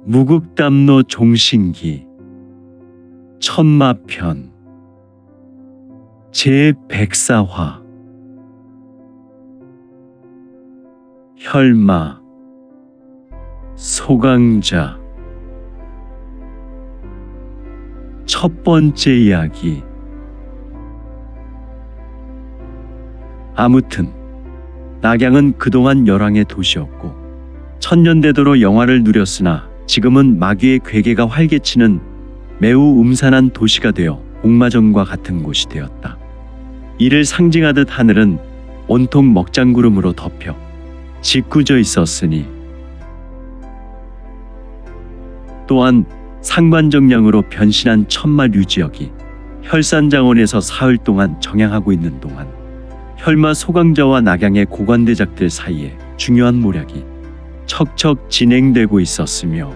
무국담로 종신기 천마편 제104화 혈마 소강자. 첫 번째 이야기. 아무튼 낙양은 그동안 열왕의 도시였고 천년대도로 영화를 누렸으나 지금은 마귀의 괴계가 활개치는 매우 음산한 도시가 되어 복마전과 같은 곳이 되었다. 이를 상징하듯 하늘은 온통 먹장구름으로 덮여 짓궂어 있었으니 또한 상관정량으로 변신한 천마 류지역이 혈산장원에서 사흘 동안 정양하고 있는 동안 혈마 소강자와 낙양의 고관대작들 사이에 중요한 모략이 척척 진행되고 있었으며,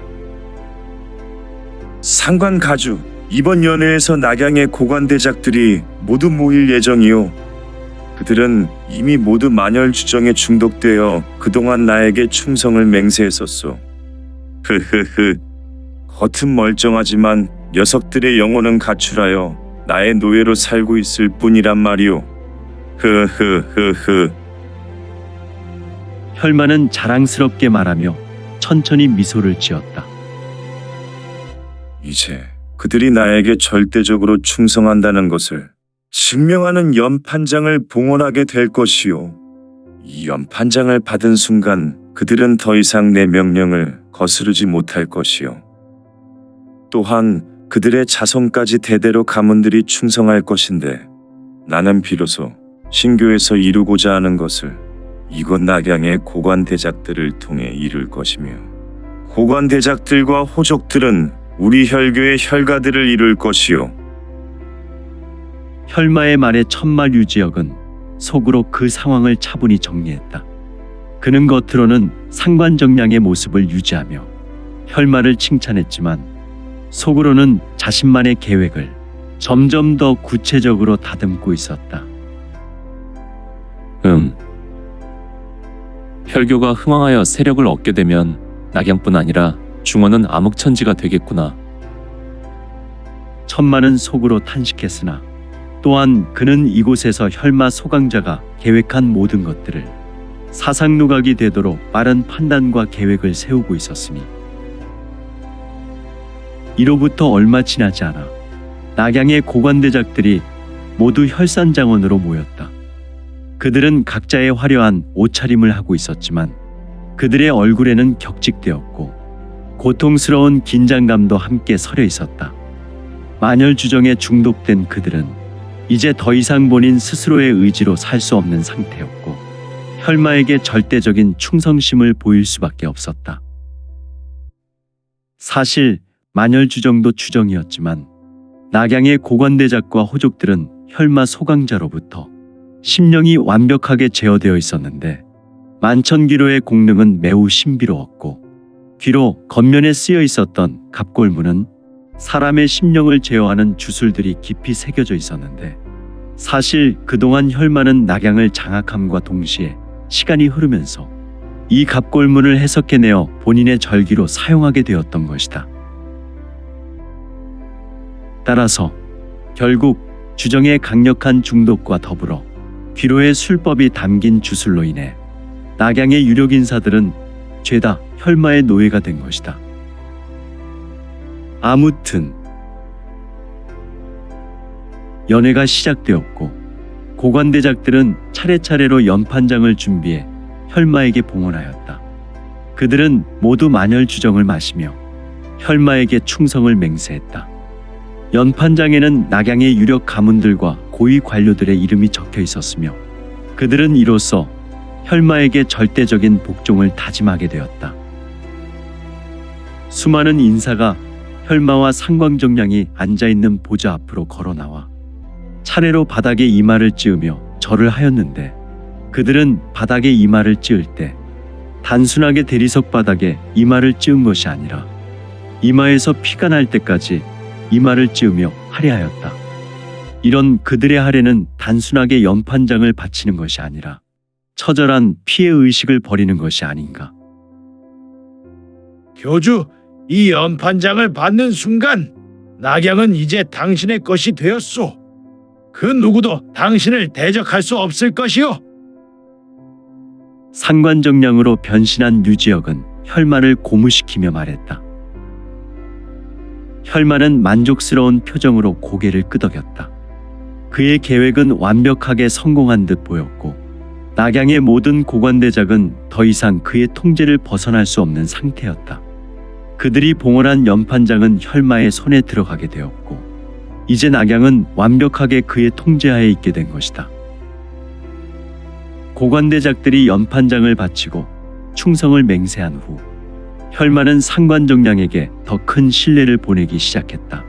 상관 가주, 이번 연회에서 낙양의 고관대작들이 모두 모일 예정이요. 그들은 이미 모두 만열주정에 중독되어 그동안 나에게 충성을 맹세했었소. 흐흐흐. 겉은 멀쩡하지만 녀석들의 영혼은 가출하여 나의 노예로 살고 있을 뿐이란 말이오. 흐흐흐흐. 혈마는 자랑스럽게 말하며 천천히 미소를 지었다. 이제 그들이 나에게 절대적으로 충성한다는 것을 증명하는 연판장을 봉헌하게 될 것이오. 이 연판장을 받은 순간 그들은 더 이상 내 명령을 거스르지 못할 것이오. 또한 그들의 자손까지 대대로 가문들이 충성할 것인데 나는 비로소 신교에서 이루고자 하는 것을 이곳 낙양의 고관대작들을 통해 이룰 것이며, 고관대작들과 호족들은 우리 혈교의 혈가들을 이룰 것이요. 혈마의 말에 천마 류지역은 속으로 그 상황을 차분히 정리했다. 그는 겉으로는 상관정량의 모습을 유지하며 혈마를 칭찬했지만 속으로는 자신만의 계획을 점점 더 구체적으로 다듬고 있었다. 혈교가 흥왕하여 세력을 얻게 되면 낙양뿐 아니라 중원은 암흑천지가 되겠구나. 천마는 속으로 탄식했으나 또한 그는 이곳에서 혈마 소강자가 계획한 모든 것들을 사상누각이 되도록 빠른 판단과 계획을 세우고 있었으니, 이로부터 얼마 지나지 않아 낙양의 고관대작들이 모두 혈산장원으로 모였다. 그들은 각자의 화려한 옷차림을 하고 있었지만 그들의 얼굴에는 격직되었고 고통스러운 긴장감도 함께 서려 있었다. 만열주정에 중독된 그들은 이제 더 이상 본인 스스로의 의지로 살 수 없는 상태였고 혈마에게 절대적인 충성심을 보일 수밖에 없었다. 사실 만열주정도 주정이었지만 낙양의 고관대작과 호족들은 혈마 소강자로부터 심령이 완벽하게 제어되어 있었는데 만천기로의 공능은 매우 신비로웠고, 귀로 겉면에 쓰여 있었던 갑골문은 사람의 심령을 제어하는 주술들이 깊이 새겨져 있었는데, 사실 그동안 혈마는 낙양을 장악함과 동시에 시간이 흐르면서 이 갑골문을 해석해내어 본인의 절기로 사용하게 되었던 것이다. 따라서 결국 주정의 강력한 중독과 더불어 귀로의 술법이 담긴 주술로 인해 낙양의 유력 인사들은 죄다 혈마의 노예가 된 것이다. 아무튼 연회가 시작되었고 고관대작들은 차례차례로 연판장을 준비해 혈마에게 봉헌하였다. 그들은 모두 만열주정을 마시며 혈마에게 충성을 맹세했다. 연판장에는 낙양의 유력 가문들과 고위 관료들의 이름이 적혀 있었으며 그들은 이로써 혈마에게 절대적인 복종을 다짐하게 되었다. 수많은 인사가 혈마와 상광정량이 앉아있는 보좌 앞으로 걸어나와 차례로 바닥에 이마를 찌으며 절을 하였는데, 그들은 바닥에 이마를 찌을 때 단순하게 대리석 바닥에 이마를 찌은 것이 아니라 이마에서 피가 날 때까지 이마를 찌으며 할애하였다. 이런 그들의 할애는 단순하게 연판장을 바치는 것이 아니라 처절한 피해 의식을 버리는 것이 아닌가. 교주, 이 연판장을 받는 순간 낙양은 이제 당신의 것이 되었소. 그 누구도 당신을 대적할 수 없을 것이오. 상관정량으로 변신한 유지혁은 혈마를 고무시키며 말했다. 혈마는 만족스러운 표정으로 고개를 끄덕였다. 그의 계획은 완벽하게 성공한 듯 보였고 낙양의 모든 고관대작은 더 이상 그의 통제를 벗어날 수 없는 상태였다. 그들이 봉헌한 연판장은 혈마의 손에 들어가게 되었고 이제 낙양은 완벽하게 그의 통제하에 있게 된 것이다. 고관대작들이 연판장을 바치고 충성을 맹세한 후 혈마는 상관정량에게 더 큰 신뢰를 보내기 시작했다.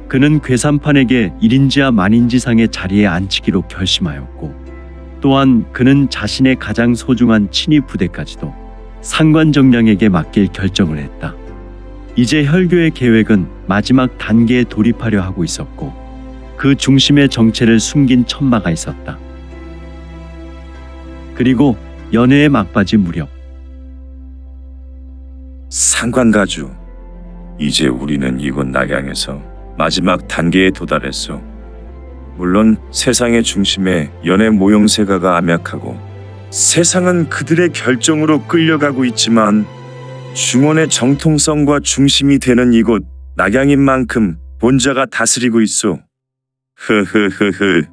그는 괴산판에게 1인지와 만인지상의 자리에 앉히기로 결심하였고 또한 그는 자신의 가장 소중한 친위 부대까지도 상관정량에게 맡길 결정을 했다. 이제 혈교의 계획은 마지막 단계에 돌입하려 하고 있었고 그 중심에 정체를 숨긴 천마가 있었다. 그리고 연애의 막바지 무렵 상관가주, 이제 우리는 이곳 낙양에서 마지막 단계에 도달했어. 물론 세상의 중심에 연애 모형세가가 암약하고 세상은 그들의 결정으로 끌려가고 있지만 중원의 정통성과 중심이 되는 이곳 낙양인 만큼 본자가 다스리고 있어. 흐흐흐흐.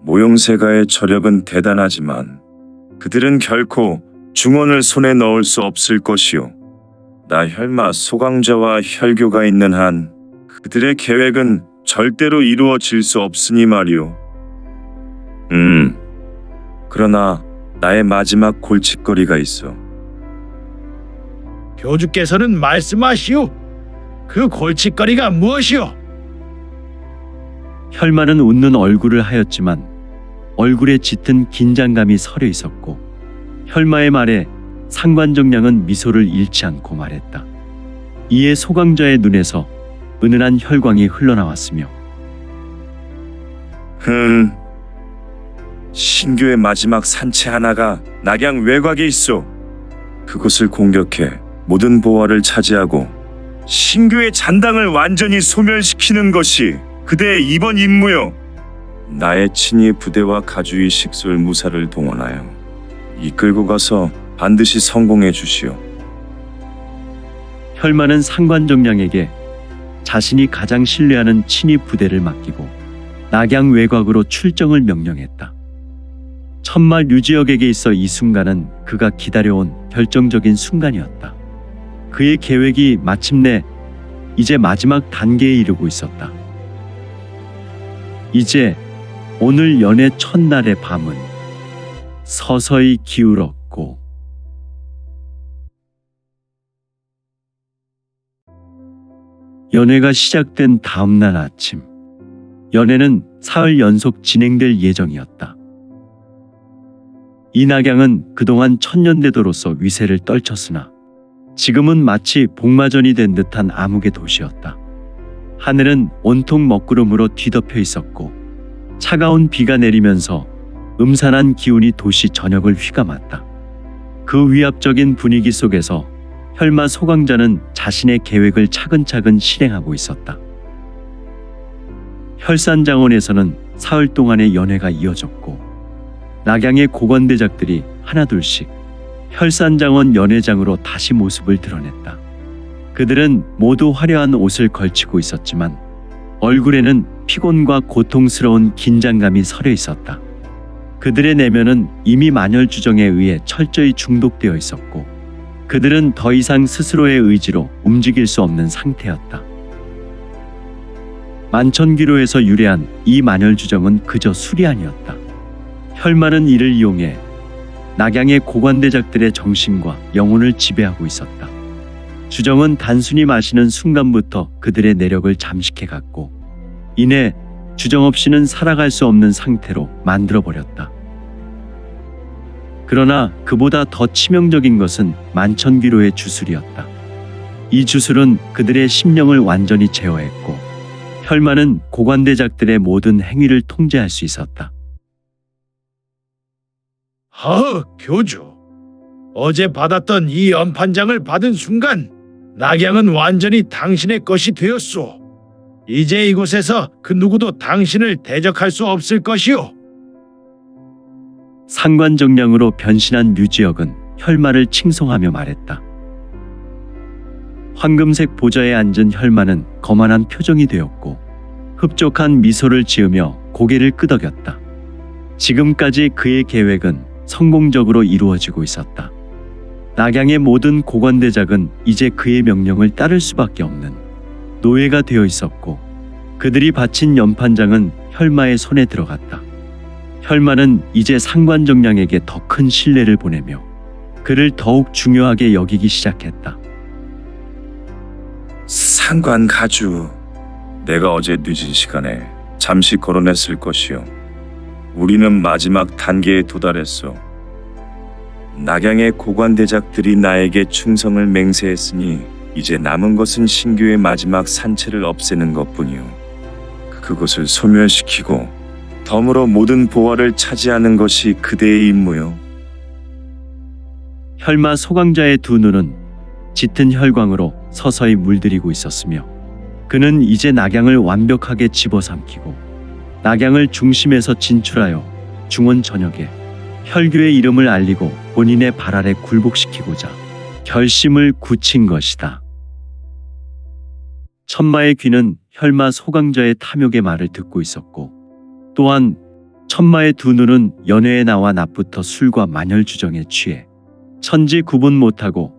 모형세가의 저력은 대단하지만 그들은 결코 중원을 손에 넣을 수 없을 것이오. 나 혈마 소강자와 혈교가 있는 한 그들의 계획은 절대로 이루어질 수 없으니 말이오. 그러나 나의 마지막 골칫거리가 있어. 교주께서는 말씀하시오. 그 골칫거리가 무엇이오? 혈마는 웃는 얼굴을 하였지만 얼굴에 짙은 긴장감이 서려 있었고 혈마의 말에 상관정량은 미소를 잃지 않고 말했다. 이에 소강자의 눈에서 은은한 혈광이 흘러나왔으며 신교의 마지막 산채 하나가 낙양 외곽에 있어. 그곳을 공격해 모든 보화를 차지하고 신교의 잔당을 완전히 소멸시키는 것이 그대의 이번 임무요. 나의 친위 부대와 가주의 식솔 무사를 동원하여 이끌고 가서 반드시 성공해 주시오. 혈마는 상관정량에게 자신이 가장 신뢰하는 친위 부대를 맡기고 낙양 외곽으로 출정을 명령했다. 천마 유지혁에게 있어 이 순간은 그가 기다려온 결정적인 순간이었다. 그의 계획이 마침내 이제 마지막 단계에 이르고 있었다. 이제 오늘 연애 첫날의 밤은 서서히 기울었고 연애가 시작된 다음날 아침, 연애는 사흘 연속 진행될 예정이었다. 이 낙양은 그동안 천년대도로서 위세를 떨쳤으나 지금은 마치 복마전이 된 듯한 암흑의 도시였다. 하늘은 온통 먹구름으로 뒤덮여 있었고 차가운 비가 내리면서 음산한 기운이 도시 전역을 휘감았다. 그 위압적인 분위기 속에서 혈마 소강자는 자신의 계획을 차근차근 실행하고 있었다. 혈산장원에서는 사흘 동안의 연회가 이어졌고 낙양의 고관대작들이 하나둘씩 혈산장원 연회장으로 다시 모습을 드러냈다. 그들은 모두 화려한 옷을 걸치고 있었지만 얼굴에는 피곤과 고통스러운 긴장감이 서려 있었다. 그들의 내면은 이미 만혈주정에 의해 철저히 중독되어 있었고 그들은 더 이상 스스로의 의지로 움직일 수 없는 상태였다. 만천기로에서 유래한 이 만혈주정은 그저 술이 아니었다. 혈마는 이를 이용해 낙양의 고관대작들의 정신과 영혼을 지배하고 있었다. 주정은 단순히 마시는 순간부터 그들의 내력을 잠식해갔고 이내 주정 없이는 살아갈 수 없는 상태로 만들어버렸다. 그러나 그보다 더 치명적인 것은 만천기로의 주술이었다. 이 주술은 그들의 심령을 완전히 제어했고 혈마는 고관대작들의 모든 행위를 통제할 수 있었다. 교주. 어제 받았던 이 연판장을 받은 순간 낙양은 완전히 당신의 것이 되었소. 이제 이곳에서 그 누구도 당신을 대적할 수 없을 것이오. 상관정량으로 변신한 류지역은 혈마를 칭송하며 말했다. 황금색 보좌에 앉은 혈마는 거만한 표정이 되었고 흡족한 미소를 지으며 고개를 끄덕였다. 지금까지 그의 계획은 성공적으로 이루어지고 있었다. 낙양의 모든 고관대작은 이제 그의 명령을 따를 수밖에 없는 노예가 되어 있었고 그들이 바친 연판장은 혈마의 손에 들어갔다. 혈마는 이제 상관정량에게 더 큰 신뢰를 보내며 그를 더욱 중요하게 여기기 시작했다. 상관 가주, 내가 어제 늦은 시간에 잠시 거론했을 것이요. 우리는 마지막 단계에 도달했소. 낙양의 고관대작들이 나에게 충성을 맹세했으니 이제 남은 것은 신교의 마지막 산채를 없애는 것뿐이요. 그것을 소멸시키고 덤으로 모든 보화를 차지하는 것이 그대의 임무요. 혈마 소강자의 두 눈은 짙은 혈광으로 서서히 물들이고 있었으며 그는 이제 낙양을 완벽하게 집어삼키고 낙양을 중심에서 진출하여 중원 전역에 혈교의 이름을 알리고 본인의 발 아래 굴복시키고자 결심을 굳힌 것이다. 천마의 귀는 혈마 소강자의 탐욕의 말을 듣고 있었고 또한 천마의 두 눈은 연회에 나와 낮부터 술과 만혈주정에 취해 천지 구분 못하고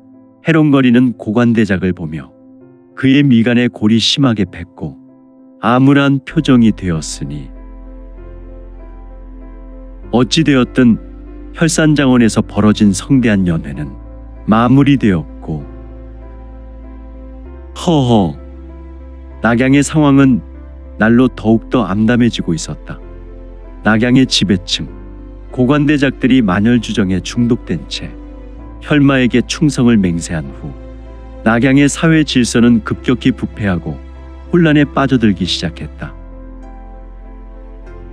해롱거리는 고관대작을 보며 그의 미간에 골이 심하게 뱄고 암울한 표정이 되었으니 어찌되었든 혈산장원에서 벌어진 성대한 연회는 마무리되었고 허허 낙양의 상황은 날로 더욱더 암담해지고 있었다. 낙양의 지배층 고관대작들이 만혈주정에 중독된 채 혈마에게 충성을 맹세한 후 낙양의 사회 질서는 급격히 부패하고 혼란에 빠져들기 시작했다.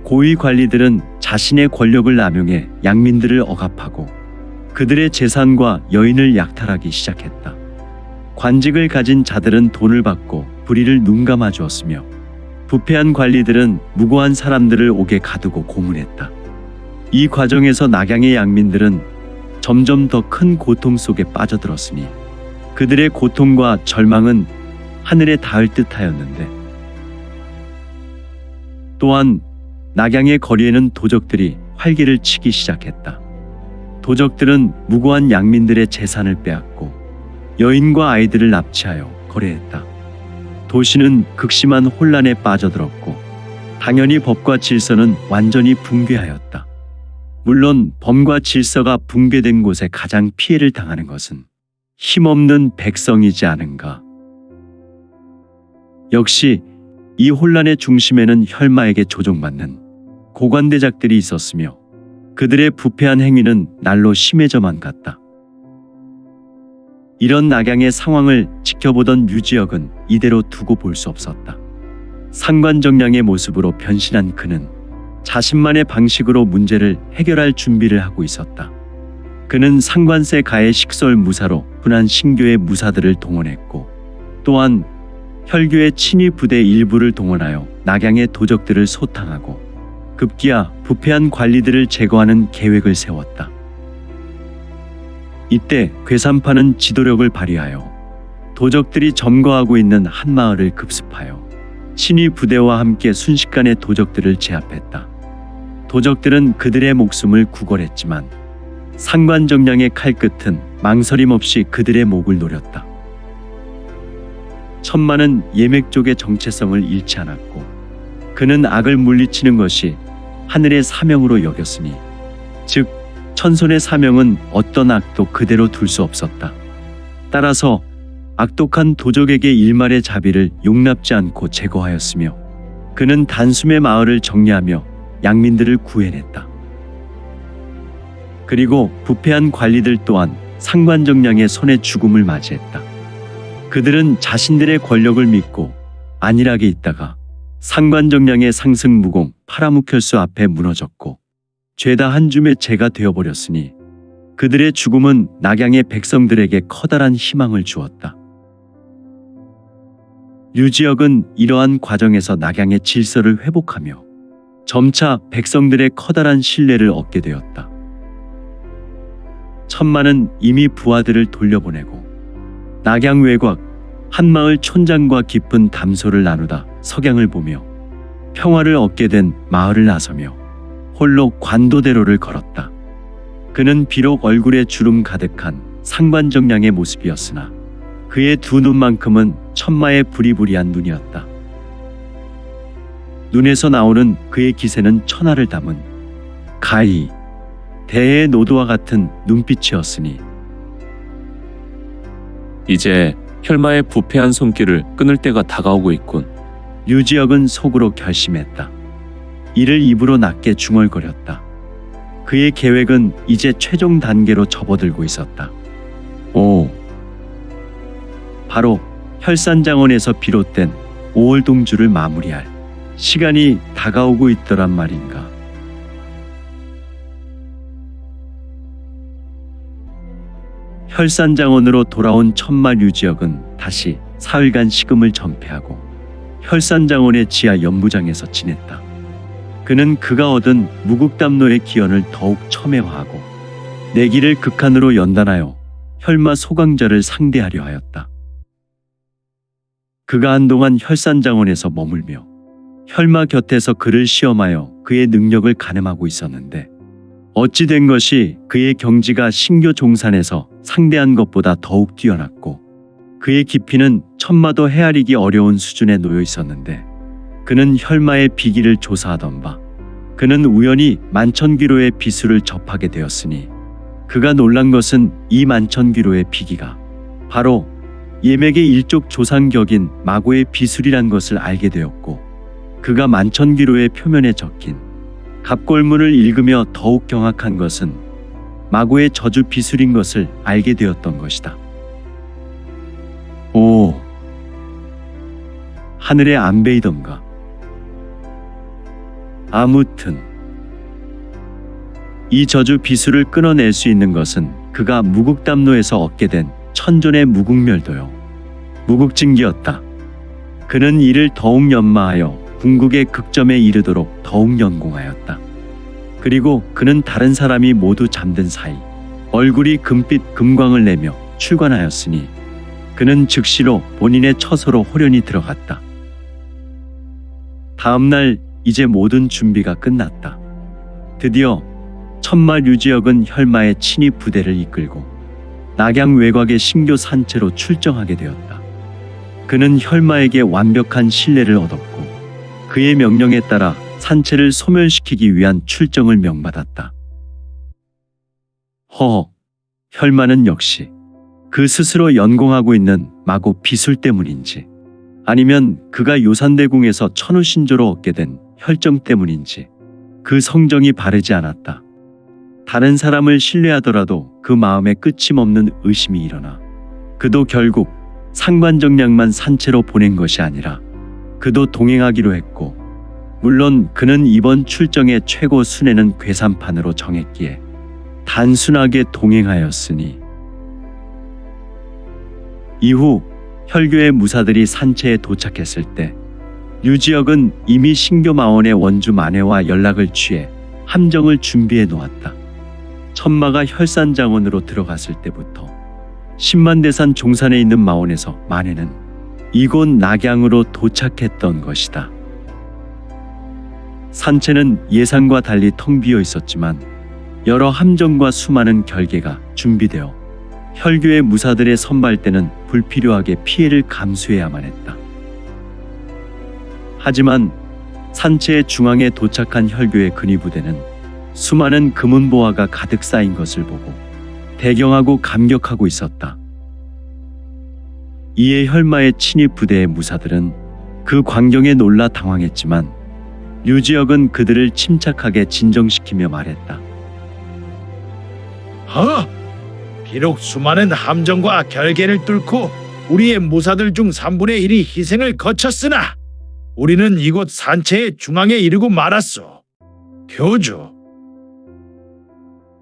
고위 관리들은 자신의 권력을 남용해 양민들을 억압하고 그들의 재산과 여인을 약탈하기 시작했다. 관직을 가진 자들은 돈을 받고 불의를 눈감아 주었으며 부패한 관리들은 무고한 사람들을 옥에 가두고 고문했다. 이 과정에서 낙양의 양민들은 점점 더 큰 고통 속에 빠져들었으니 그들의 고통과 절망은 하늘에 닿을 듯하였는데 또한 낙양의 거리에는 도적들이 활개를 치기 시작했다. 도적들은 무고한 양민들의 재산을 빼앗고 여인과 아이들을 납치하여 거래했다. 도시는 극심한 혼란에 빠져들었고 당연히 법과 질서는 완전히 붕괴하였다. 물론 법과 질서가 붕괴된 곳에 가장 피해를 당하는 것은 힘없는 백성이지 않은가. 역시 이 혼란의 중심에는 혈마에게 조종받는 고관대작들이 있었으며 그들의 부패한 행위는 날로 심해져만 갔다. 이런 낙양의 상황을 지켜보던 류지역은 이대로 두고 볼 수 없었다. 상관정량의 모습으로 변신한 그는 자신만의 방식으로 문제를 해결할 준비를 하고 있었다. 그는 상관세 가의 식설 무사로 분한 신교의 무사들을 동원했고 또한 혈교의 친위 부대 일부를 동원하여 낙양의 도적들을 소탕하고 급기야 부패한 관리들을 제거하는 계획을 세웠다. 이때 괴산파는 지도력을 발휘하여 도적들이 점거하고 있는 한 마을을 급습하여 친위 부대와 함께 순식간에 도적들을 제압했다. 도적들은 그들의 목숨을 구걸했지만 상관정량의 칼끝은 망설임 없이 그들의 목을 노렸다. 천마는 예맥족의 정체성을 잃지 않았고 그는 악을 물리치는 것이 하늘의 사명으로 여겼으니 즉 천손의 사명은 어떤 악도 그대로 둘 수 없었다. 따라서 악독한 도적에게 일말의 자비를 용납지 않고 제거하였으며 그는 단숨에 마을을 정리하며 양민들을 구해냈다. 그리고 부패한 관리들 또한 상관정량의 손에 죽음을 맞이했다. 그들은 자신들의 권력을 믿고 안일하게 있다가 상관정량의 상승무공 파라무켈수 앞에 무너졌고 죄다 한 줌의 재가 되어버렸으니 그들의 죽음은 낙양의 백성들에게 커다란 희망을 주었다. 류지역은 이러한 과정에서 낙양의 질서를 회복하며 점차 백성들의 커다란 신뢰를 얻게 되었다. 천마는 이미 부하들을 돌려보내고 낙양 외곽 한마을 촌장과 깊은 담소를 나누다 석양을 보며 평화를 얻게 된 마을을 나서며 홀로 관도대로를 걸었다. 그는 비록 얼굴에 주름 가득한 상관정량의 모습이었으나 그의 두 눈만큼은 천마의 부리부리한 눈이었다. 눈에서 나오는 그의 기세는 천하를 담은 가히 대의 노도와 같은 눈빛이었으니 이제 혈마의 부패한 손길을 끊을 때가 다가오고 있군. 류지역은 속으로 결심했다. 이를 입으로 낮게 중얼거렸다. 그의 계획은 이제 최종 단계로 접어들고 있었다. 바로 혈산장원에서 비롯된 5월 동주를 마무리할 시간이 다가오고 있더란 말인가. 혈산장원으로 돌아온 천마 류지역은 다시 사흘간 식음을 전폐하고 혈산장원의 지하 연무장에서 지냈다. 그는 그가 얻은 무국담로의 기원을 더욱 첨예화하고 내기를 극한으로 연단하여 혈마 소강자를 상대하려 하였다. 그가 한동안 혈산장원에서 머물며 혈마 곁에서 그를 시험하여 그의 능력을 가늠하고 있었는데 어찌 된 것이 그의 경지가 신교 종산에서 상대한 것보다 더욱 뛰어났고 그의 깊이는 천마도 헤아리기 어려운 수준에 놓여 있었는데 그는 혈마의 비기를 조사하던 바 그는 우연히 만천귀로의 비수를 접하게 되었으니 그가 놀란 것은 이 만천귀로의 비기가 바로 예맥의 일족 조상격인 마고의 비술이란 것을 알게 되었고 그가 만천귀로의 표면에 적힌 갑골문을 읽으며 더욱 경악한 것은 마고의 저주 비술인 것을 알게 되었던 것이다. 하늘의 안배이던가. 아무튼 이 저주 비수를 끊어낼 수 있는 것은 그가 무국담로에서 얻게 된 천존의 무국멸도요 무국징기였다. 그는 이를 더욱 연마하여 궁극의 극점에 이르도록 더욱 연공하였다. 그리고 그는 다른 사람이 모두 잠든 사이 얼굴이 금빛 금광을 내며 출관하였으니 그는 즉시로 본인의 처소로 호련히 들어갔다. 다음 날 이제 모든 준비가 끝났다. 드디어 천마 류지역은 혈마의 친히 부대를 이끌고 낙양 외곽의 신교 산채로 출정하게 되었다. 그는 혈마에게 완벽한 신뢰를 얻었고 그의 명령에 따라 산채를 소멸시키기 위한 출정을 명받았다. 혈마는 역시 그 스스로 연공하고 있는 마고 비술 때문인지 아니면 그가 요산대궁에서 천우신조로 얻게 된 혈정 때문인지 그 성정이 바르지 않았다. 다른 사람을 신뢰하더라도 그 마음에 끝임없는 의심이 일어나 그도 결국 상관정량만 산채로 보낸 것이 아니라 그도 동행하기로 했고 물론 그는 이번 출정의 최고 순회는 괴산판으로 정했기에 단순하게 동행하였으니 이후 혈교의 무사들이 산채에 도착했을 때 류지역은 이미 신교마원의 원주 마네와 연락을 취해 함정을 준비해 놓았다. 천마가 혈산장원으로 들어갔을 때부터 10만대산 종산에 있는 마원에서 마네는 이곳 낙양으로 도착했던 것이다. 산채는 예상과 달리 텅 비어 있었지만 여러 함정과 수많은 결계가 준비되어 혈교의 무사들의 선발대는 불필요하게 피해를 감수해야만 했다. 하지만 산채의 중앙에 도착한 혈교의 근위부대는 수많은 금은보화가 가득 쌓인 것을 보고 대경하고 감격하고 있었다. 이에 혈마의 친위 부대의 무사들은 그 광경에 놀라 당황했지만 류지역은 그들을 침착하게 진정시키며 말했다. 비록 수많은 함정과 결계를 뚫고 우리의 무사들 중 3분의 1이 희생을 거쳤으나 우리는 이곳 산채의 중앙에 이르고 말았소. 교주.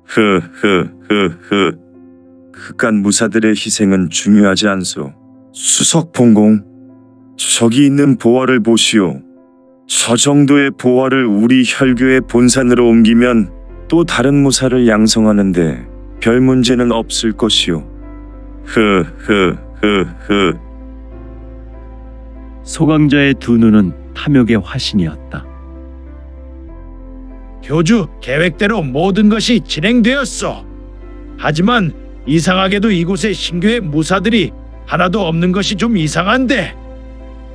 그깟 무사들의 희생은 중요하지 않소. 수석 봉공. 저기 있는 보화를 보시오. 저 정도의 보화를 우리 혈교의 본산으로 옮기면 또 다른 무사를 양성하는데 별 문제는 없을 것이오. 흐흐흐흐. 소강자의 두 눈은 탐욕의 화신이었다. 교주, 계획대로 모든 것이 진행되었소. 하지만 이상하게도 이곳에 신교의 무사들이 하나도 없는 것이 좀 이상한데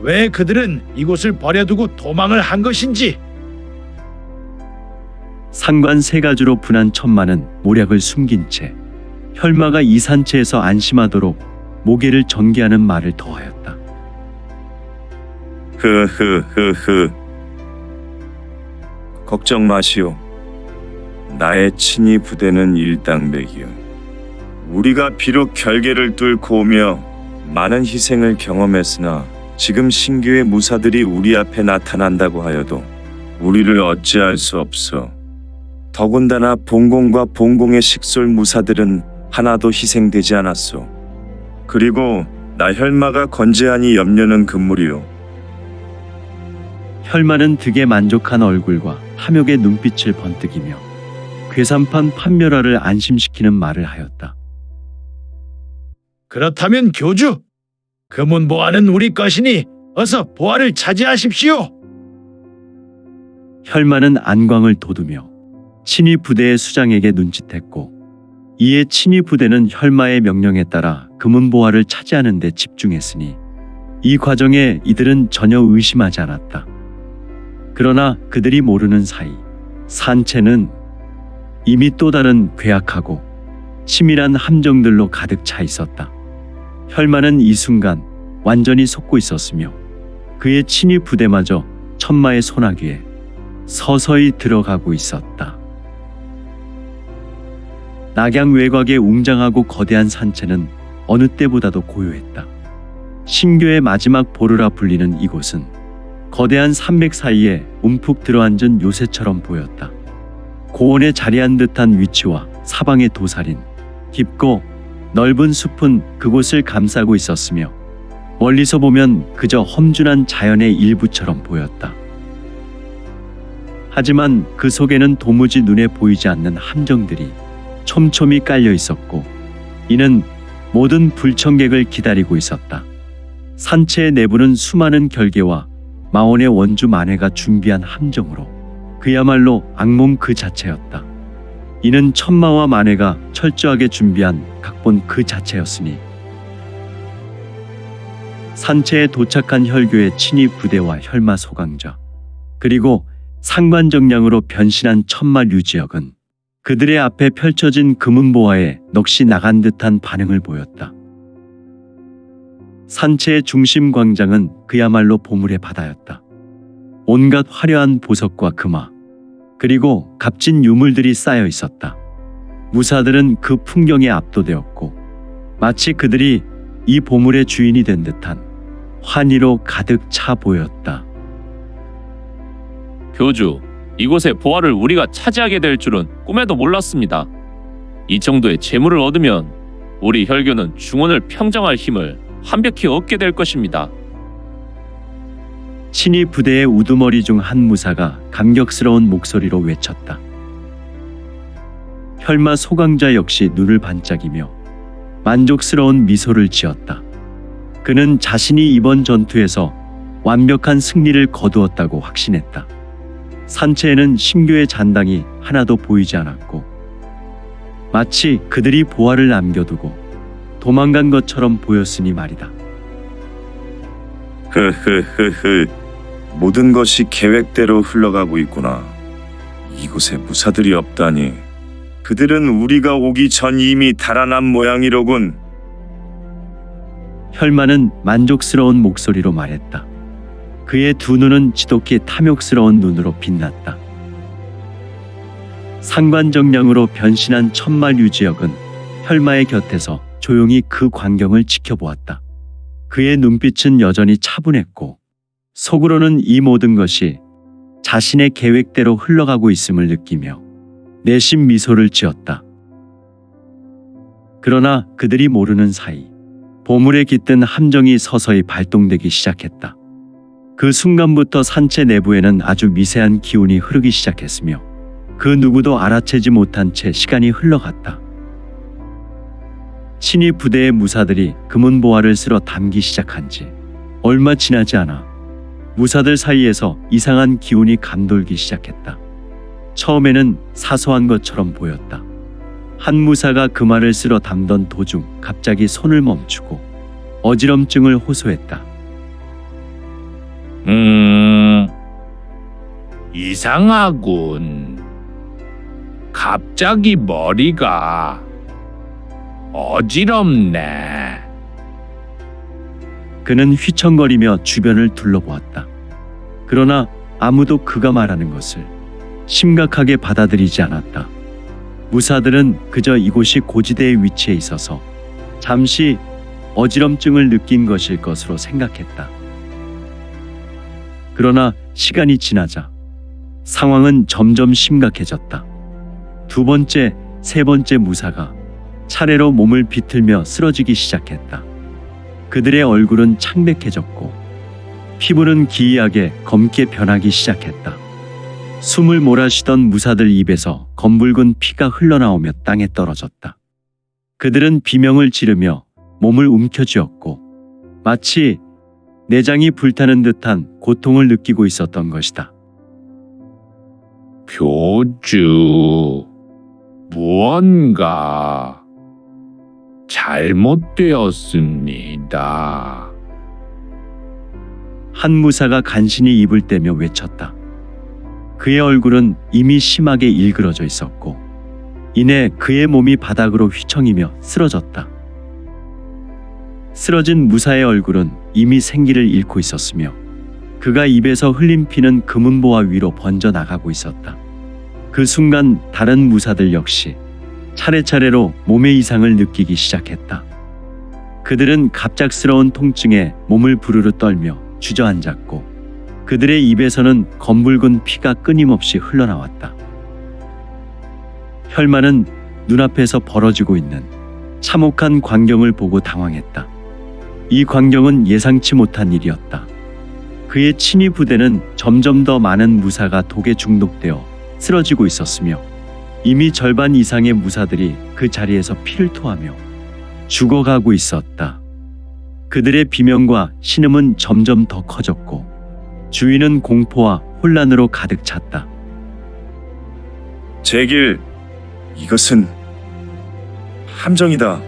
왜 그들은 이곳을 버려두고 도망을 한 것인지. 상관 세 가지로 분한 천마는 모략을 숨긴 채 혈마가 이 산체에서 안심하도록 모계를 전개하는 말을 더하였다. 흐흐흐흐. 걱정 마시오. 나의 친히 부대는 일당백이오. 우리가 비록 결계를 뚫고 오며 많은 희생을 경험했으나 지금 신교의 무사들이 우리 앞에 나타난다고 하여도 우리를 어찌할 수 없어. 더군다나 봉공과 봉공의 식솔 무사들은 하나도 희생되지 않았소. 그리고 나 혈마가 건재하니 염려는 금물이오. 혈마는 득에 만족한 얼굴과 탐욕의 눈빛을 번뜩이며 괴산판 판멸화를 안심시키는 말을 하였다. 그렇다면 교주, 금은 보화는 우리 것이니 어서 보화를 차지하십시오. 혈마는 안광을 돋우며 친위 부대의 수장에게 눈짓했고 이에 친위 부대는 혈마의 명령에 따라 금은 보화를 차지하는 데 집중했으니 이 과정에 이들은 전혀 의심하지 않았다. 그러나 그들이 모르는 사이 산채는 이미 또 다른 괴악하고 치밀한 함정들로 가득 차 있었다. 혈마는 이 순간 완전히 속고 있었으며 그의 친위 부대마저 천마의 소나기에 서서히 들어가고 있었다. 낙양 외곽의 웅장하고 거대한 산채는 어느 때보다도 고요했다. 신교의 마지막 보르라 불리는 이곳은 거대한 산맥 사이에 움푹 들어앉은 요새처럼 보였다. 고원에 자리한 듯한 위치와 사방의 도살인, 깊고 넓은 숲은 그곳을 감싸고 있었으며 멀리서 보면 그저 험준한 자연의 일부처럼 보였다. 하지만 그 속에는 도무지 눈에 보이지 않는 함정들이 촘촘히 깔려 있었고 이는 모든 불청객을 기다리고 있었다. 산채의 내부는 수많은 결계와 마온의 원주 만해가 준비한 함정으로 그야말로 악몽 그 자체였다. 이는 천마와 만해가 철저하게 준비한 각본 그 자체였으니 산채에 도착한 혈교의 친위 부대와 혈마 소강자 그리고 상관정량으로 변신한 천마 류지역은 그들의 앞에 펼쳐진 금은보화에 넋이 나간 듯한 반응을 보였다. 산채의 중심 광장은 그야말로 보물의 바다였다. 온갖 화려한 보석과 금화 그리고 값진 유물들이 쌓여 있었다. 무사들은 그 풍경에 압도되었고 마치 그들이 이 보물의 주인이 된 듯한 환희로 가득 차 보였다. 교주, 이곳의 보화를 우리가 차지하게 될 줄은 꿈에도 몰랐습니다. 이 정도의 재물을 얻으면 우리 혈교는 중원을 평정할 힘을 완벽히 얻게 될 것입니다. 친위 부대의 우두머리 중 한 무사가 감격스러운 목소리로 외쳤다. 혈마 소강자 역시 눈을 반짝이며 만족스러운 미소를 지었다. 그는 자신이 이번 전투에서 완벽한 승리를 거두었다고 확신했다. 산채에는 신교의 잔당이 하나도 보이지 않았고 마치 그들이 보화를 남겨두고 도망간 것처럼 보였으니 말이다. 흐흐흐흐. 모든 것이 계획대로 흘러가고 있구나. 이곳에 무사들이 없다니. 그들은 우리가 오기 전 이미 달아난 모양이로군. 혈마는 만족스러운 목소리로 말했다. 그의 두 눈은 지독히 탐욕스러운 눈으로 빛났다. 상관정량으로 변신한 천마 류지역은 혈마의 곁에서 조용히 그 광경을 지켜보았다. 그의 눈빛은 여전히 차분했고 속으로는 이 모든 것이 자신의 계획대로 흘러가고 있음을 느끼며 내심 미소를 지었다. 그러나 그들이 모르는 사이 보물에 깃든 함정이 서서히 발동되기 시작했다. 그 순간부터 산채 내부에는 아주 미세한 기운이 흐르기 시작했으며 그 누구도 알아채지 못한 채 시간이 흘러갔다. 신이 부대의 무사들이 금은보화를 쓸어 담기 시작한 지 얼마 지나지 않아 무사들 사이에서 이상한 기운이 감돌기 시작했다. 처음에는 사소한 것처럼 보였다. 한 무사가 금화를 쓸어 담던 도중 갑자기 손을 멈추고 어지럼증을 호소했다. 이상하군. 갑자기 머리가 어지럽네. 그는 휘청거리며 주변을 둘러보았다. 그러나 아무도 그가 말하는 것을 심각하게 받아들이지 않았다. 무사들은 그저 이곳이 고지대에 위치해 있어서 잠시 어지럼증을 느낀 것일 것으로 생각했다. 그러나 시간이 지나자 상황은 점점 심각해졌다. 두 번째, 세 번째 무사가 차례로 몸을 비틀며 쓰러지기 시작했다. 그들의 얼굴은 창백해졌고 피부는 기이하게 검게 변하기 시작했다. 숨을 몰아쉬던 무사들 입에서 검붉은 피가 흘러나오며 땅에 떨어졌다. 그들은 비명을 지르며 몸을 움켜쥐었고 마치 내장이 불타는 듯한 고통을 느끼고 있었던 것이다. 교주, 무언가 잘못되었습니다. 한 무사가 간신히 입을 떼며 외쳤다. 그의 얼굴은 이미 심하게 일그러져 있었고 이내 그의 몸이 바닥으로 휘청이며 쓰러졌다. 쓰러진 무사의 얼굴은 이미 생기를 잃고 있었으며 그가 입에서 흘린 피는 금은보화 위로 번져 나가고 있었다. 그 순간 다른 무사들 역시 차례차례로 몸의 이상을 느끼기 시작했다. 그들은 갑작스러운 통증에 몸을 부르르 떨며 주저앉았고 그들의 입에서는 검붉은 피가 끊임없이 흘러나왔다. 혈마는 눈앞에서 벌어지고 있는 참혹한 광경을 보고 당황했다. 이 광경은 예상치 못한 일이었다. 그의 친위 부대는 점점 더 많은 무사가 독에 중독되어 쓰러지고 있었으며 이미 절반 이상의 무사들이 그 자리에서 피를 토하며 죽어가고 있었다. 그들의 비명과 신음은 점점 더 커졌고 주위는 공포와 혼란으로 가득 찼다. 제길, 이것은 함정이다.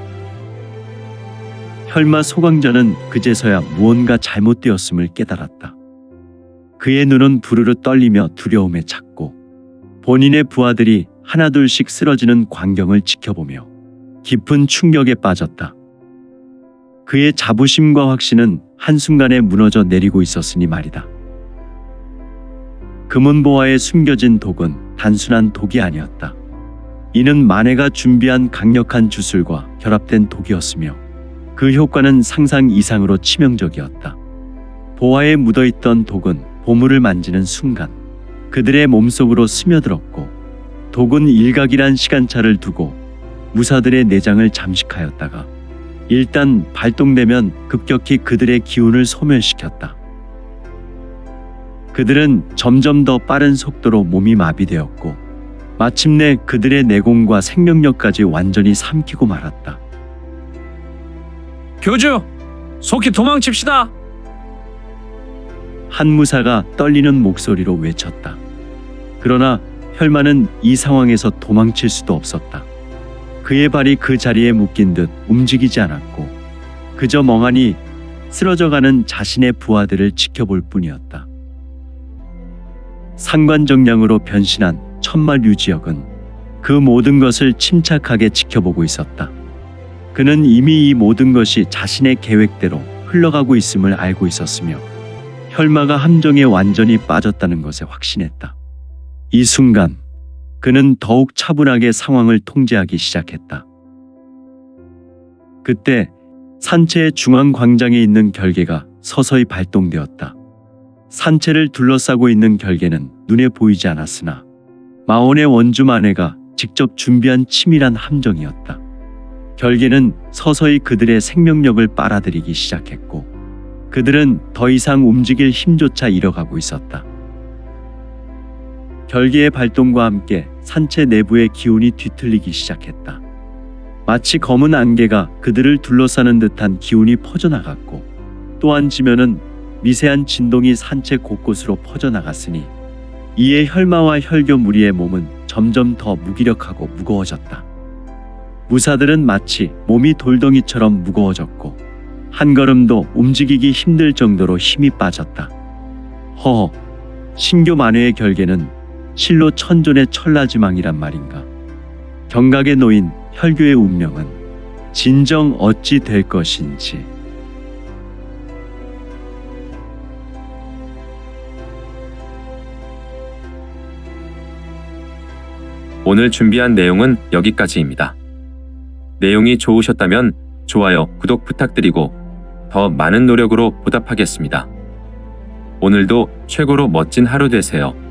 혈마 소강자는 그제서야 무언가 잘못되었음을 깨달았다. 그의 눈은 부르르 떨리며 두려움에 찼고 본인의 부하들이 하나둘씩 쓰러지는 광경을 지켜보며 깊은 충격에 빠졌다. 그의 자부심과 확신은 한순간에 무너져 내리고 있었으니 말이다. 금은보화에 숨겨진 독은 단순한 독이 아니었다. 이는 마네가 준비한 강력한 주술과 결합된 독이었으며 그 효과는 상상 이상으로 치명적이었다. 보화에 묻어있던 독은 보물을 만지는 순간 그들의 몸속으로 스며들었고 독은 일각이란 시간차를 두고 무사들의 내장을 잠식하였다가 일단 발동되면 급격히 그들의 기운을 소멸시켰다. 그들은 점점 더 빠른 속도로 몸이 마비되었고 마침내 그들의 내공과 생명력까지 완전히 삼키고 말았다. 교주, 속히 도망칩시다. 한 무사가 떨리는 목소리로 외쳤다. 그러나 혈마는 이 상황에서 도망칠 수도 없었다. 그의 발이 그 자리에 묶인 듯 움직이지 않았고 그저 멍하니 쓰러져가는 자신의 부하들을 지켜볼 뿐이었다. 상관정량으로 변신한 천마류지역은 그 모든 것을 침착하게 지켜보고 있었다. 그는 이미 이 모든 것이 자신의 계획대로 흘러가고 있음을 알고 있었으며 혈마가 함정에 완전히 빠졌다는 것에 확신했다. 이 순간 그는 더욱 차분하게 상황을 통제하기 시작했다. 그때 산채의 중앙 광장에 있는 결계가 서서히 발동되었다. 산채를 둘러싸고 있는 결계는 눈에 보이지 않았으나 마온의 원주 마네가 직접 준비한 치밀한 함정이었다. 결계는 서서히 그들의 생명력을 빨아들이기 시작했고 그들은 더 이상 움직일 힘조차 잃어가고 있었다. 결계의 발동과 함께 산채 내부의 기온이 뒤틀리기 시작했다. 마치 검은 안개가 그들을 둘러싸는 듯한 기운이 퍼져나갔고 또한 지면은 미세한 진동이 산채 곳곳으로 퍼져나갔으니 이에 혈마와 혈교 무리의 몸은 점점 더 무기력하고 무거워졌다. 무사들은 마치 몸이 돌덩이처럼 무거워졌고 한 걸음도 움직이기 힘들 정도로 힘이 빠졌다. 허허, 신교 만회의 결계는 실로 천존의 천라지망이란 말인가. 경각에 놓인 혈교의 운명은 진정 어찌 될 것인지. 오늘 준비한 내용은 여기까지입니다. 내용이 좋으셨다면 좋아요, 구독 부탁드리고 더 많은 노력으로 보답하겠습니다. 오늘도 최고로 멋진 하루 되세요.